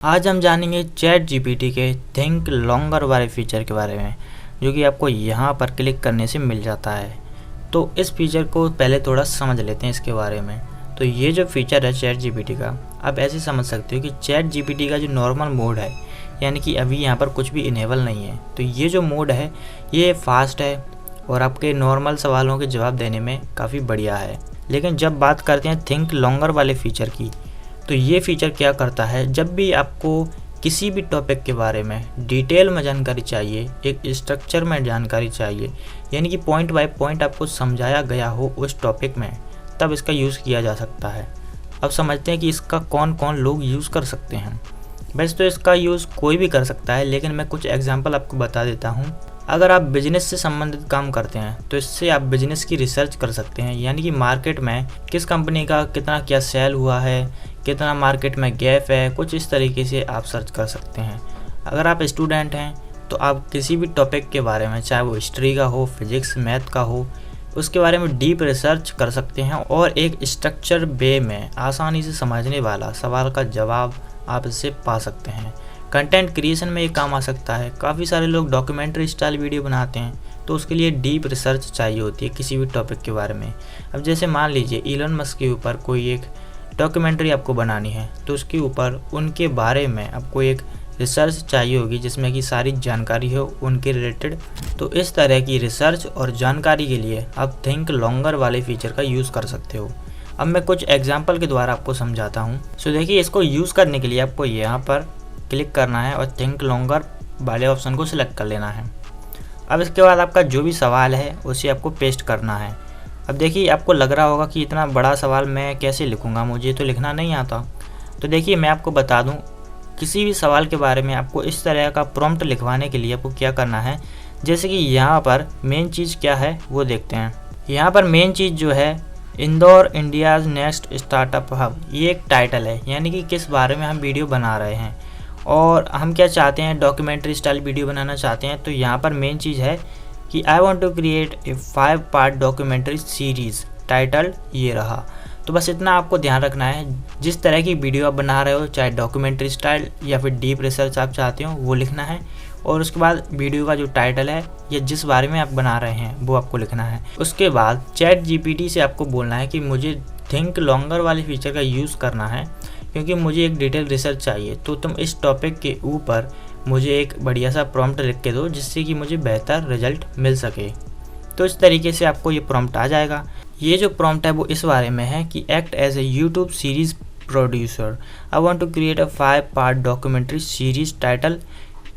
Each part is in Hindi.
आज हम जानेंगे चैट जीपीटी के थिंक लॉन्गर वाले फीचर के बारे में, जो कि आपको यहाँ पर क्लिक करने से मिल जाता है। तो इस फीचर को पहले थोड़ा समझ लेते हैं इसके बारे में। तो ये जो फीचर है चैट जीपीटी का, आप ऐसे समझ सकते हो कि चैट जीपीटी का जो नॉर्मल मोड है, यानी कि अभी यहाँ पर कुछ भी इनेबल नहीं है, तो ये जो मोड है ये फास्ट है और आपके नॉर्मल सवालों के जवाब देने में काफ़ी बढ़िया है। लेकिन जब बात करते हैं थिंक लॉन्गर वाले फीचर की, तो ये फीचर क्या करता है, जब भी आपको किसी भी टॉपिक के बारे में डिटेल में जानकारी चाहिए, एक स्ट्रक्चर में जानकारी चाहिए, यानी कि पॉइंट बाय पॉइंट आपको समझाया गया हो उस टॉपिक में, तब इसका यूज़ किया जा सकता है। अब समझते हैं कि इसका कौन कौन लोग यूज़ कर सकते हैं। वैसे तो इसका यूज़ कोई भी कर सकता है, लेकिन मैं कुछ एग्जांपल आपको बता देता हूँ। अगर आप बिजनेस से संबंधित काम करते हैं तो इससे आप बिजनेस की रिसर्च कर सकते हैं, यानी कि मार्केट में किस कंपनी का कितना क्या सेल हुआ है, कितना मार्केट में गैप है, कुछ इस तरीके से आप सर्च कर सकते हैं। अगर आप स्टूडेंट हैं तो आप किसी भी टॉपिक के बारे में, चाहे वो हिस्ट्री का हो, फिजिक्स, मैथ का हो, उसके बारे में डीप रिसर्च कर सकते हैं और एक स्ट्रक्चर वे में आसानी से समझने वाला सवाल का जवाब आप इससे पा सकते हैं। कंटेंट क्रिएशन में ये काम आ सकता है। काफ़ी सारे लोग डॉक्यूमेंट्री स्टाइल वीडियो बनाते हैं, तो उसके लिए डीप रिसर्च चाहिए होती है किसी भी टॉपिक के बारे में। अब जैसे मान लीजिए इलोन मस्क के ऊपर कोई एक डॉक्यूमेंट्री आपको बनानी है, तो उसके ऊपर उनके बारे में आपको एक रिसर्च चाहिए होगी जिसमें कि सारी जानकारी हो उनके रिलेटेड। तो इस तरह की रिसर्च और जानकारी के लिए आप थिंक लॉन्गर वाले फीचर का यूज़ कर सकते हो। अब मैं कुछ एग्जाम्पल के द्वारा आपको समझाता हूँ। सो देखिए, इसको यूज़ करने के लिए आपको यहाँ पर क्लिक करना है और थिंक लॉन्गर वाले ऑप्शन को सिलेक्ट कर लेना है। अब इसके बाद आपका जो भी सवाल है उसे आपको पेस्ट करना है। अब देखिए, आपको लग रहा होगा कि इतना बड़ा सवाल मैं कैसे लिखूंगा, मुझे तो लिखना नहीं आता। तो देखिए, मैं आपको बता दूं, किसी भी सवाल के बारे में आपको इस तरह का प्रॉम्प्ट लिखवाने के लिए आपको क्या करना है, जैसे कि यहाँ पर मेन चीज़ क्या है वो देखते हैं। यहाँ पर मेन चीज़ जो है, Indore India's next startup hub, ये एक टाइटल है, यानी कि किस बारे में हम वीडियो बना रहे हैं और हम क्या चाहते हैं, डॉक्यूमेंट्री स्टाइल वीडियो बनाना चाहते हैं। तो यहाँ पर मेन चीज़ है कि I want to create a 5 part documentary series, title ये रहा। तो बस इतना आपको ध्यान रखना है, जिस तरह की वीडियो आप बना रहे हो, चाहे डॉक्यूमेंट्री स्टाइल या फिर डीप रिसर्च आप चाहते हो, वो लिखना है। और उसके बाद वीडियो का जो टाइटल है या जिस बारे में आप बना रहे हैं वो आपको लिखना है। उसके बाद चैट जीपीटी से आपको बोलना है कि मुझे थिंक लॉन्गर वाले फीचर का यूज़ करना है, क्योंकि मुझे एक डिटेल रिसर्च चाहिए। तो तुम इस टॉपिक के ऊपर मुझे एक बढ़िया सा प्रॉम्प्ट लिख के दो, जिससे कि मुझे बेहतर रिजल्ट मिल सके। तो इस तरीके से आपको ये प्रॉम्प्ट आ जाएगा। ये जो प्रॉम्प्ट है वो इस बारे में है कि act as a YouTube series producer, I want to create a 5 part documentary series title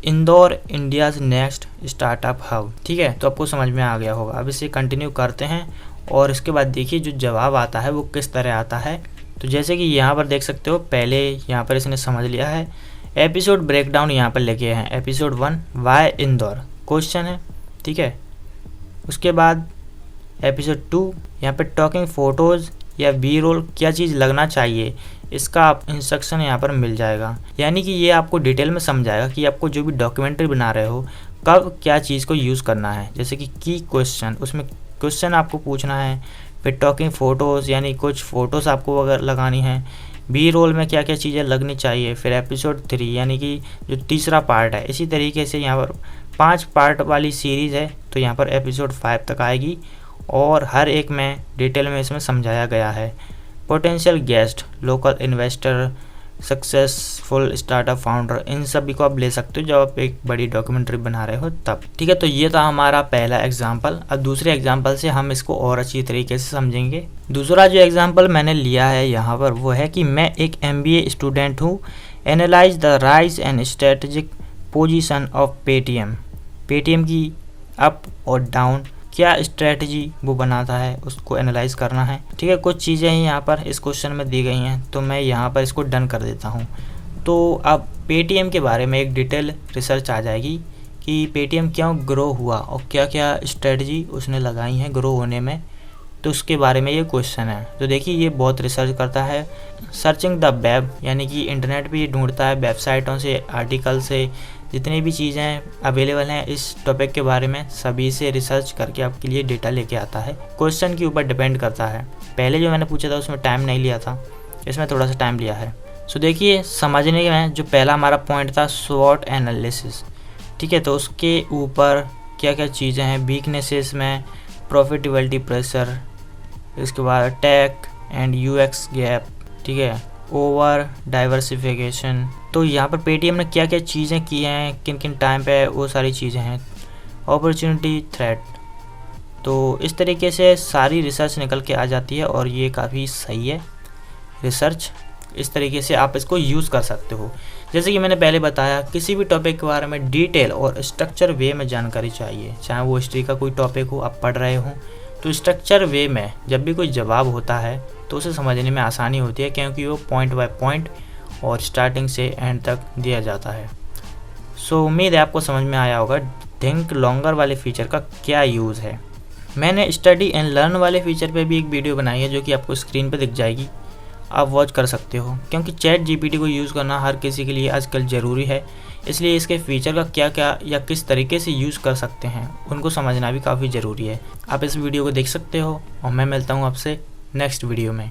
Indore India's next startup hub. ठीक है, तो आपको समझ में आ गया होगा। अब इसे कंटिन्यू करते हैं और इसके बाद देखिए जो जवाब आता है वो किस तरह आता है। तो जैसे कि यहाँ पर देख सकते हो, पहले यहाँ पर इसने समझ लिया है। एपिसोड ब्रेकडाउन यहाँ पर लेके हैं, एपिसोड 1 वाई इंदौर क्वेश्चन है, ठीक है। उसके बाद एपिसोड 2 यहाँ पे टॉकिंग फ़ोटोज़ या बी रोल क्या चीज़ लगना चाहिए, इसका आप इंस्ट्रक्शन यहाँ पर मिल जाएगा। यानी कि ये आपको डिटेल में समझाएगा कि आपको जो भी डॉक्यूमेंट्री बना रहे हो कब क्या चीज़ को यूज़ करना है। जैसे कि की क्वेश्चन, उसमें क्वेश्चन आपको पूछना है। फिर टॉकिंग फ़ोटोज़, यानी कुछ फ़ोटोज़ आपको अगर लगानी है। बी रोल में क्या क्या चीज़ें लगनी चाहिए। फिर एपिसोड 3 यानी कि जो तीसरा पार्ट है। इसी तरीके से यहाँ पर 5 पार्ट वाली सीरीज़ है, तो यहाँ पर एपिसोड 5 तक आएगी और हर एक में डिटेल में इसमें समझाया गया है। Potential guest, local investor, successful startup founder, इन सभी को आप ले सकते हो जब आप एक बड़ी डॉक्यूमेंट्री बना रहे हो तब। ठीक है, तो ये था हमारा पहला एग्जाम्पल। अब दूसरे एग्जाम्पल से हम इसको और अच्छी तरीके से समझेंगे। दूसरा जो एग्जाम्पल मैंने लिया है यहाँ पर वो है कि मैं एक MBA स्टूडेंट हूँ। Analyse the rise and strategic position of Paytm. Paytm की अप और डाउन क्या स्ट्रेटजी वो बनाता है, उसको एनालाइज करना है। ठीक है, कुछ चीज़ें यहाँ पर इस क्वेश्चन में दी गई हैं, तो मैं यहाँ पर इसको डन कर देता हूँ। तो अब पेटीएम के बारे में एक डिटेल रिसर्च आ जाएगी कि पेटीएम क्यों ग्रो हुआ और क्या क्या स्ट्रेटजी उसने लगाई हैं ग्रो होने में, तो उसके बारे में ये क्वेश्चन है। तो देखिए, ये बहुत रिसर्च करता है। सर्चिंग द वेब, यानी कि इंटरनेट पे ढूंढता है, वेबसाइटों से, आर्टिकल से, जितनी भी चीज़ें अवेलेबल हैं इस टॉपिक के बारे में सभी से रिसर्च करके आपके लिए डेटा लेके आता है। क्वेश्चन के ऊपर डिपेंड करता है। पहले जो मैंने पूछा था उसमें टाइम नहीं लिया था, इसमें थोड़ा सा टाइम लिया है। सो देखिए समझने में जो पहला हमारा पॉइंट था स्वॉट एनालिसिस, ठीक है। तो उसके ऊपर क्या क्या चीज़ें हैं, वीकनेसेस में प्रॉफिटेबिलिटी प्रेशर, इसके बाद अटैक एंड यूएक्स गैप, ठीक है, ओवर डाइवर्सिफिकेशन। तो यहाँ पर पेटीएम ने क्या क्या चीज़ें की हैं, किन किन टाइम पे वो सारी चीज़ें हैं, अपॉर्चुनिटी थ्रेट। तो इस तरीके से सारी रिसर्च निकल के आ जाती है और ये काफ़ी सही है रिसर्च। इस तरीके से आप इसको यूज़ कर सकते हो। जैसे कि मैंने पहले बताया, किसी भी टॉपिक के बारे में डिटेल और स्ट्रक्चर वे में जानकारी चाहिए, चाहे वो हिस्ट्री का कोई टॉपिक हो आप पढ़ रहे हो, तो स्ट्रक्चर वे में जब भी कोई जवाब होता है तो उसे समझने में आसानी होती है, क्योंकि वो पॉइंट बाय पॉइंट और स्टार्टिंग से एंड तक दिया जाता है। सो उम्मीद है आपको समझ में आया होगा थिंक लॉन्गर वाले फीचर का क्या यूज़ है। मैंने स्टडी एंड लर्न वाले फीचर पे भी एक वीडियो बनाई है जो कि आपको स्क्रीन पे दिख जाएगी, आप वॉच कर सकते हो, क्योंकि चैट जीपीटी को यूज़ करना हर किसी के लिए आजकल ज़रूरी है। इसलिए इसके फीचर का क्या क्या या किस तरीके से यूज़ कर सकते हैं उनको समझना भी काफ़ी ज़रूरी है। आप इस वीडियो को देख सकते हो और मैं मिलता हूँ आपसे नेक्स्ट वीडियो में।